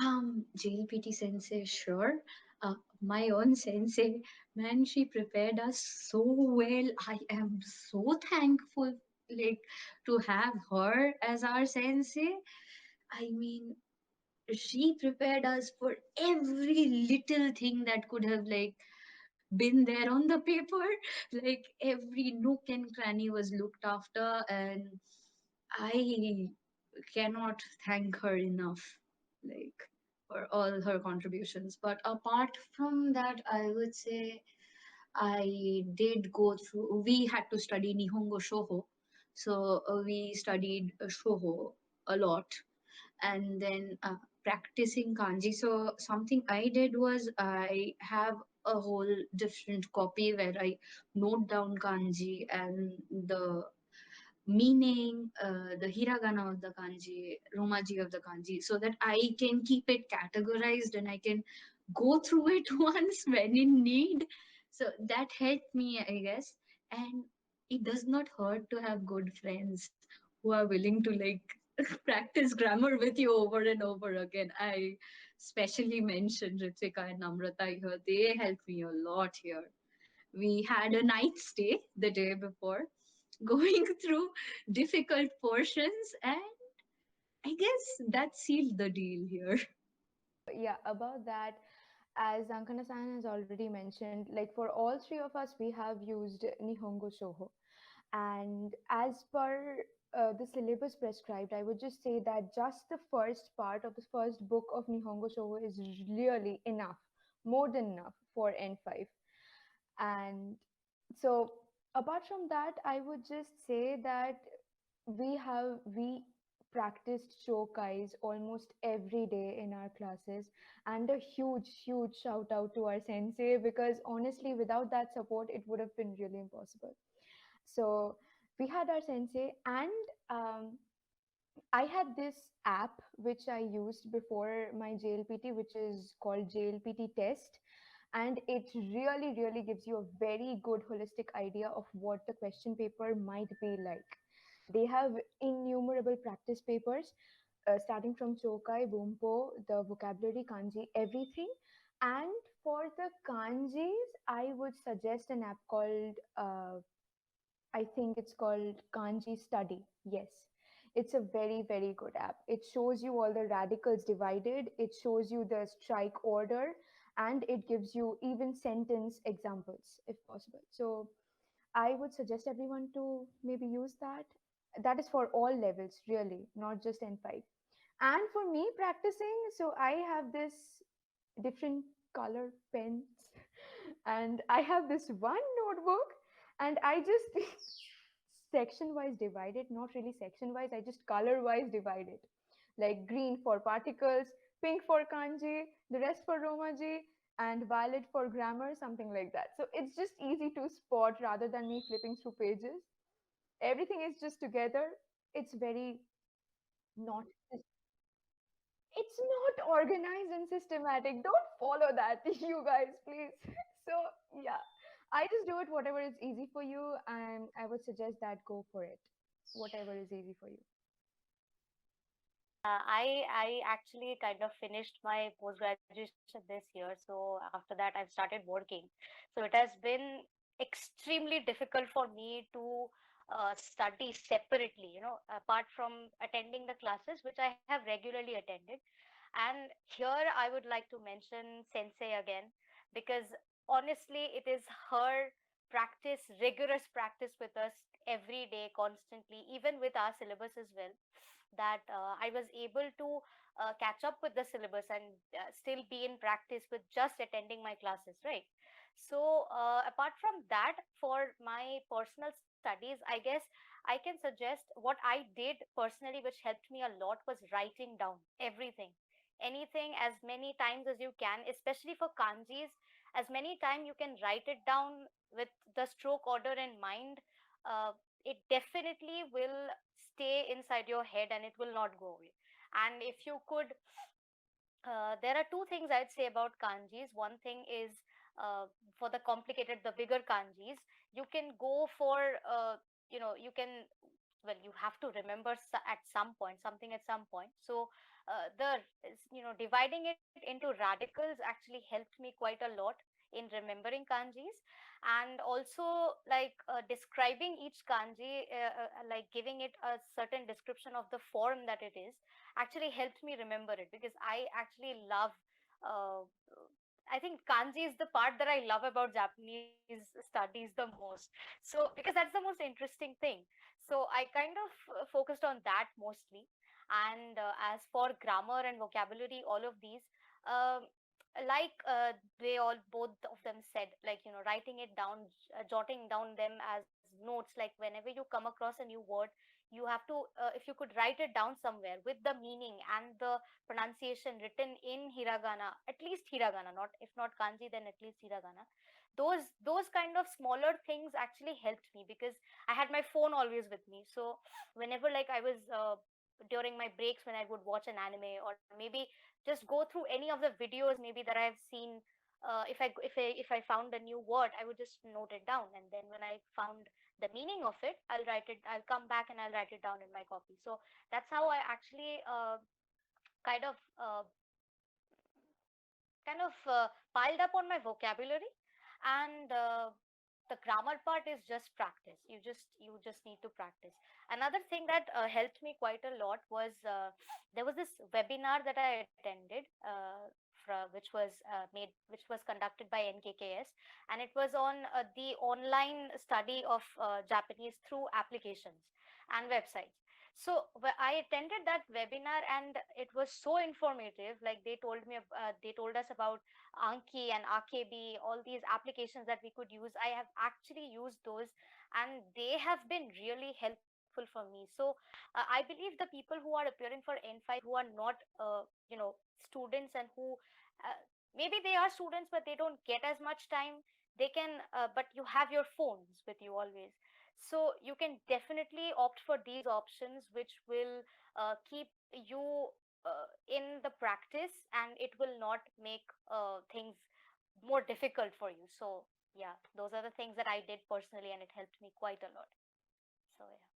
JLPT sensei, sure. My own sensei, man, she prepared us so well. I am so thankful, like, to have her as our sensei. I mean, she prepared us for every little thing that could have, like, been there on the paper. Like, every nook and cranny was looked after, and I cannot thank her enough, like, for all her contributions. But apart from that, I would say I did go through, we had to study Nihongo Shoho. So we studied Shoho a lot, and then practicing kanji. So something I did was I have a whole different copy where I note down kanji and the meaning, the hiragana of the kanji, romaji of the kanji, so that I can keep it categorized and I can go through it once when in need. So that helped me, I guess. And it does not hurt to have good friends who are willing to, like, practice grammar with you over and over again. I specially mentioned Ritvika and Namrata here. They helped me a lot here. We had a night stay the day before, going through difficult portions, and I guess that sealed the deal here. Yeah, about that, as Ankana-san has already mentioned, like for all three of us, we have used Nihongo Shoho. And as per the syllabus prescribed, I would just say that just the first part of the first book of Nihongo Shoho is really enough, more than enough for N5. And so, apart from that, I would just say that we practiced shokais almost every day in our classes, and a huge shout out to our sensei, because honestly without that support it would have been really impossible. So we had our sensei, and um, I had this app which I used before my JLPT, which is called JLPT Test, and it really gives you a very good holistic idea of what the question paper might be like. They have innumerable practice papers, starting from Chokai, Bumpo, the vocabulary, kanji, everything. And for the kanjis, I would suggest an app called I think it's called Kanji Study. Yes. It's a very good app. It shows you all the radicals divided, it shows you the strike order, and it gives you even sentence examples if possible. So I would suggest everyone to maybe use that. That is for all levels, really, not just N5. And for me practicing, so I have this different color pens, and I have this one notebook, and I just section wise divide it, not really section wise, I just color wise divide it. Like green for particles, pink for kanji, the rest for romaji, and violet for grammar, something like that. So it's just easy to spot rather than me flipping through pages. Everything is just together. It's very not, it's not organized and systematic. Don't follow that, you guys, please. So yeah, I just do it whatever is easy for you, and I would suggest that go for it, whatever is easy for you. I actually kind of finished my post graduation this year. So after that, I've started working. So it has been extremely difficult for me to study separately, apart from attending the classes, which I have regularly attended. And here I would like to mention Sensei again, because honestly, it is her practice, rigorous practice with us every day, constantly, even with our syllabus as well, that I was able to catch up with the syllabus and still be in practice with just attending my classes, right? So, apart from that, for my personal studies, I guess I can suggest what I did personally, which helped me a lot, was writing down everything. Anything as many times as you can, especially for kanjis, as many times you can write it down with the stroke order in mind. It definitely will stay inside your head and it will not go away. And if you could, there are two things I'd say about kanjis. One thing is, for the complicated, the bigger kanjis, you can go for, you can well, you have to remember at some point, something at some point. So the dividing it into radicals actually helped me quite a lot in remembering kanjis, and also like describing each kanji, like giving it a certain description of the form that it is, actually helped me remember it, because I actually love uh, I think kanji is the part that I love about Japanese studies the most. So because that's the most interesting thing. So I kind of focused on that mostly. And as for grammar and vocabulary, all of these, um, like they all both of them said, like writing it down, jotting down them as notes. Like whenever you come across a new word, you have to, if you could write it down somewhere with the meaning and the pronunciation written in hiragana, at least hiragana, not if not kanji, then at least hiragana. Those kind of smaller things actually helped me, because I had my phone always with me. So whenever like I was during my breaks, when I would watch an anime, or maybe just go through any of the videos maybe that I've seen, if I found a new word, I would just note it down, and then when I found the meaning of it, I'll come back and I'll write it down in my copy. So that's how I actually kind of piled up on my vocabulary. And the grammar part is just practice. You just need to practice. Another thing that helped me quite a lot was, there was this webinar that I attended, which was conducted by NKKS, and it was on the online study of Japanese through applications and websites. So I attended that webinar, and it was so informative. Like they told us about Anki and AKB, all these applications that we could use. I have actually used those, and they have been really helpful for me. So I believe the people who are appearing for N5, who are not students, and who maybe they are students but they don't get as much time, they can, but you have your phones with you always, so you can definitely opt for these options, which will keep you in the practice, and it will not make things more difficult for you. So yeah, those are the things that I did personally, and it helped me quite a lot. So yeah.